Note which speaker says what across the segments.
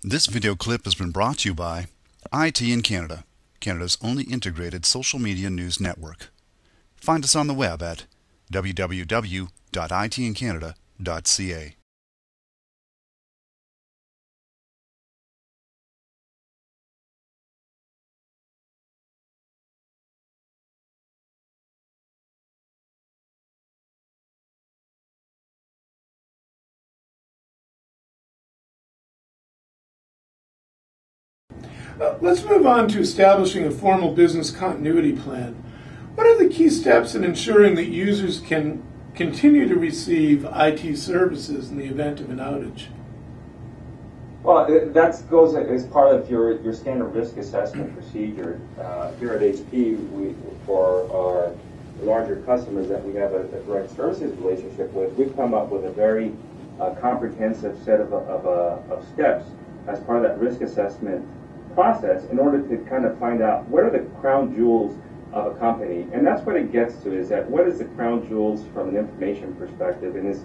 Speaker 1: This video clip has been brought to you by IT in Canada, Canada's only integrated social media news network. Find us on the web at www.itincanada.ca.
Speaker 2: Let's move on to establishing a formal business continuity plan. What are the key steps in ensuring that users can continue to receive IT services in the event of an outage?
Speaker 3: Well, that goes as part of your standard risk assessment procedure. Here at HP, for our larger customers that we have a direct services relationship with, we've come up with a very comprehensive set of steps as part of that risk assessment process in order to kind of find out what are the crown jewels of a company. And that's what it gets to, is that what is the crown jewels from an information perspective. And as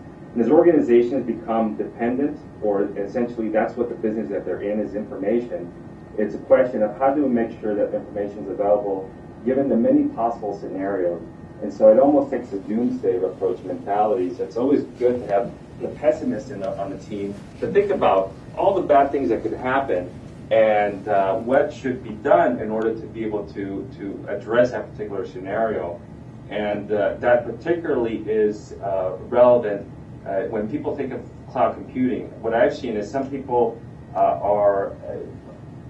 Speaker 3: organizations become dependent, or essentially that's what the business that they're in is information, it's a question of how do we make sure that information is available given the many possible scenarios. And so it almost takes a doomsday approach mentality. So it's always good to have the pessimist on the team to think about all the bad things that could happen and what should be done in order to be able to address that particular scenario. And that particularly is relevant when people think of cloud computing. What I've seen is some people are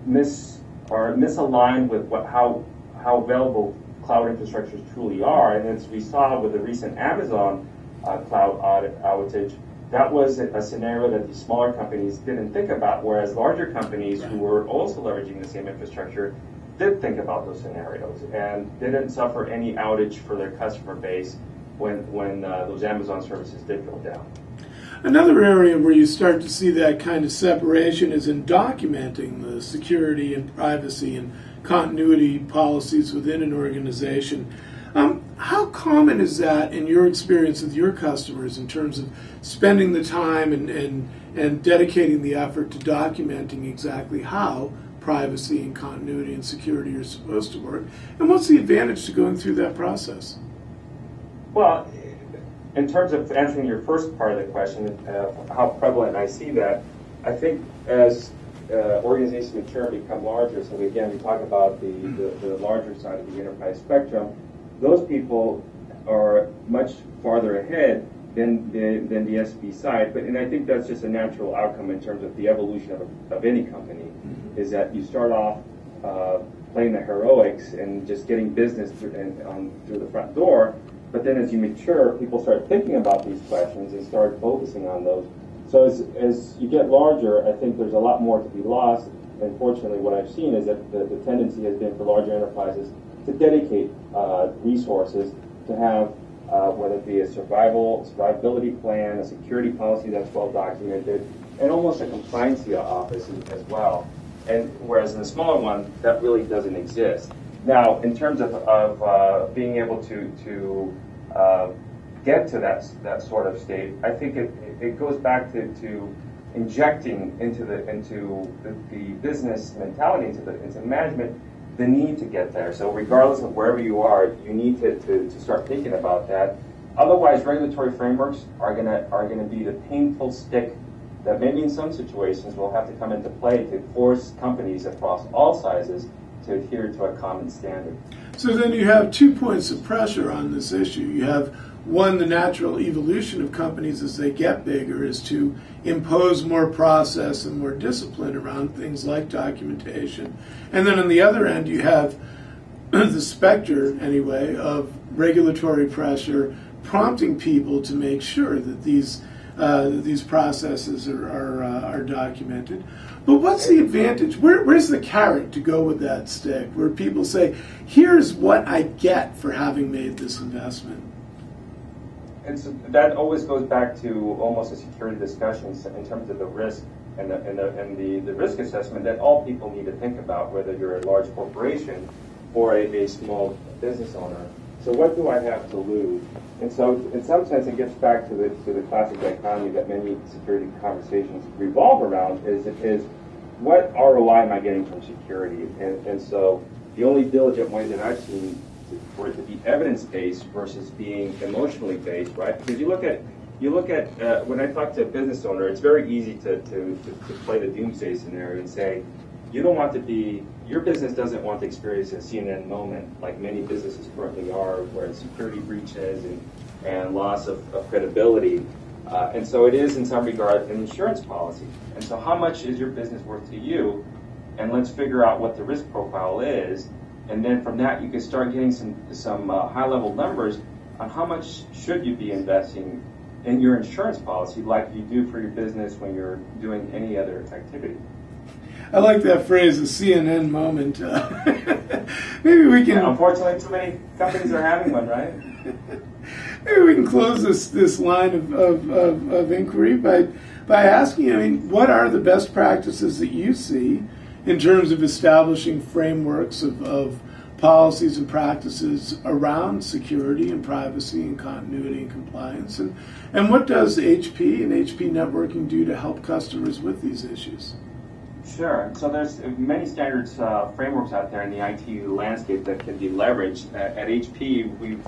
Speaker 3: misaligned with how available cloud infrastructures truly are. And as we saw with the recent Amazon cloud outage, that was a scenario that the smaller companies didn't think about, whereas larger companies who were also leveraging the same infrastructure did think about those scenarios and didn't suffer any outage for their customer base when those Amazon services did go down.
Speaker 2: Another area where you start to see that kind of separation is in documenting the security and privacy and continuity policies within an organization. How common is that in your experience with your customers in terms of spending the time and dedicating the effort to documenting exactly how privacy and continuity and security are supposed to work? And what's the advantage to going through that process?
Speaker 3: Well, in terms of answering your first part of the question, how prevalent I see that, I think as organizations mature and become larger, so again, we talk about the larger side of the enterprise spectrum, those people are much farther ahead than the SB side, and I think that's just a natural outcome in terms of the evolution of any company, is that you start off playing the heroics and just getting business through the front door, but then as you mature, people start thinking about these questions and start focusing on those. So as you get larger, I think there's a lot more to be lost. Unfortunately, what I've seen is that the tendency has been for larger enterprises to dedicate resources to have, whether it be a survivability plan, a security policy that's well documented, and almost a compliance office as well. And whereas in the smaller one, that really doesn't exist. Now, in terms of being able to get to that sort of state, I think it goes back to injecting into the business mentality, into management, the need to get there. So regardless of wherever you are, you need to start thinking about that. Otherwise, regulatory frameworks are gonna be the painful stick that maybe in some situations will have to come into play to force companies across all sizes to adhere to a common standard.
Speaker 2: So then you have 2 points of pressure on this issue. You have one, the natural evolution of companies as they get bigger is to impose more process and more discipline around things like documentation. And then on the other end, you have the specter, anyway, of regulatory pressure prompting people to make sure that these processes are documented. But what's the advantage? Where's the carrot to go with that stick? Where people say, here's what I get for having made this investment.
Speaker 3: And so that always goes back to almost a security discussion in terms of the risk and the risk assessment that all people need to think about, whether you're a large corporation or a small business owner. So what do I have to lose? And so in some sense it gets back to the classic dichotomy that many security conversations revolve around, is what ROI am I getting from security? And so the only diligent way that I've seen for it to be evidence-based versus being emotionally based, right? Because you look at when I talk to a business owner, it's very easy to play the doomsday scenario and say, you don't want to be, your business doesn't want to experience a CNN moment like many businesses currently are, where security breaches and loss of credibility. And so it is, in some regard, an insurance policy. And so how much is your business worth to you? And let's figure out what the risk profile is. And then from that, you can start getting some high-level numbers on how much should you be investing in your insurance policy like you do for your business when you're doing any other activity.
Speaker 2: I like that phrase, the CNN moment. Maybe we can...
Speaker 3: Yeah, unfortunately, too many companies are having one, right?
Speaker 2: Maybe we can close this line of inquiry by asking, I mean, what are the best practices that you see in terms of establishing frameworks of policies and practices around security and privacy and continuity and compliance? And what does HP and HP Networking do to help customers with these issues?
Speaker 3: Sure. So there's many standards frameworks out there in the IT landscape that can be leveraged. At HP, we've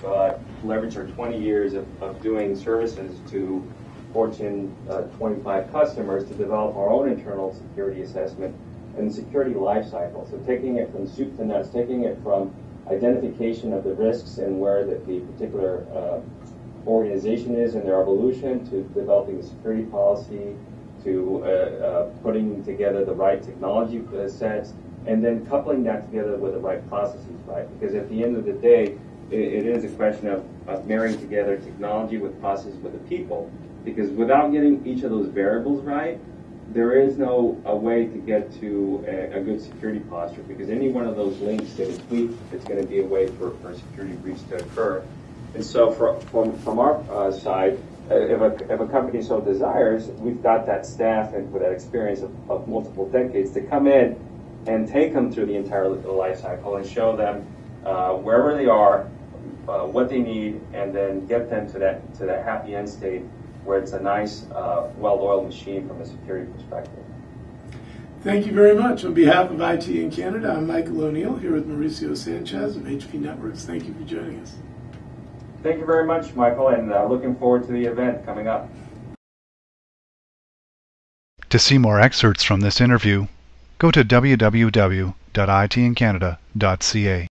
Speaker 3: leveraged our 20 years of doing services to Fortune 25 customers to develop our own internal security assessment and security lifecycle. So taking it from soup to nuts, taking it from identification of the risks and where the particular organization is in their evolution, to developing a security policy, to putting together the right technology sets, and then coupling that together with the right processes, right? Because at the end of the day, it is a question of marrying together technology with process with the people. Because without getting each of those variables right, there is no way to get to a good security posture. Because any one of those links that is tweaked, it's going to be a way for a security breach to occur. And so from our side, if a company so desires, we've got that staff and with that experience of multiple decades to come in and take them through the entire life cycle and show them wherever they are, what they need, and then get them to that happy end state where it's a nice, well-oiled machine from a security perspective.
Speaker 2: Thank you very much. On behalf of IT in Canada, I'm Michael O'Neill here with Mauricio Sanchez of HP Networks. Thank you for joining us.
Speaker 3: Thank you very much, Michael, and looking forward to the event coming up.
Speaker 1: To see more excerpts from this interview, go to www.itincanada.ca.